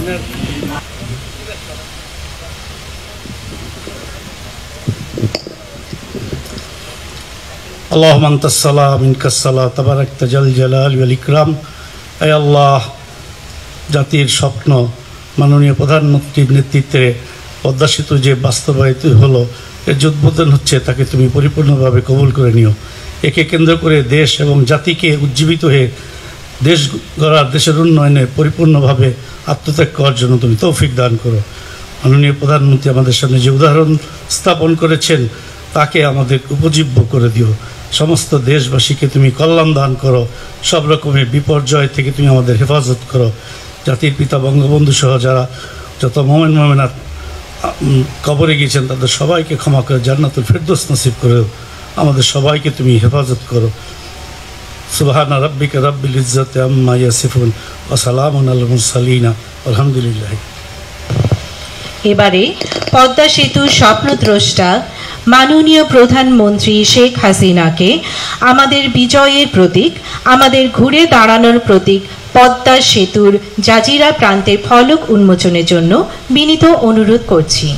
আল্লাহুম্মা আনতাস সালাম মিনকাস সালাম তাবারাকতা জাল জালাল ওয়াল ইকরাম। হে আল্লাহ, জাতির স্বপ্ন মাননীয় প্রধানমন্ত্রীর নেতৃত্বে পদ্মা সেতু যে বাস্তবায়িত হলো, এর যে উদ্বোধন হচ্ছে, তাকে তুমি পরিপূর্ণভাবে কবুল করে নিও। একে কেন্দ্র করে দেশ এবং জাতিকে উজ্জীবিত হয়ে দেশ গড়ার, দেশের উন্নয়নে পরিপূর্ণভাবে আত্মত্যাগ করার জন্য তুমি তৌফিক দান করো। মাননীয় প্রধানমন্ত্রী আমাদের সামনে যে উদাহরণ স্থাপন করেছেন, তাকে আমাদের উপজীব্য করে দিও। সমস্ত দেশবাসীকে তুমি কল্যাণ দান করো, সব রকমের বিপর্যয় থেকে তুমি আমাদের হেফাজত করো। জাতির পিতা বঙ্গবন্ধু সহ যারা যত মোমেন মোমেনাত কবরে গিয়েছেন, তাদের সবাইকে ক্ষমা করে জান্নাতুল ফেরদৌস নসিব করে আমাদের সবাইকে তুমি হেফাজত করো। সুবহানা রাব্বিকা রাব্বিল ইজ্জাতি আম্মা ইয়াসিফুন ওয়া সালামুন আলাল মুরসালিন আলহামদুলিল্লাহ। এবারে পদ্মা সেতুর স্বপ্নদ্রষ্টা মাননীয় প্রধানমন্ত্রী শেখ হাসিনাকে আমাদের বিজয়ের প্রতীক, আমাদের ঘুরে দাঁড়ানোর প্রতীক পদ্মা সেতুর জাজিরা প্রান্তের ফলক উন্মোচনের জন্য বিনীত অনুরোধ করছি।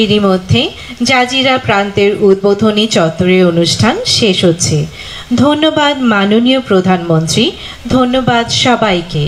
এরই মধ্যে জাজিরা প্রান্তের উদ্বোধনী চত্বরের অনুষ্ঠান শেষ হচ্ছে। ধন্যবাদ মাননীয় প্রধানমন্ত্রী, ধন্যবাদ সবাইকে।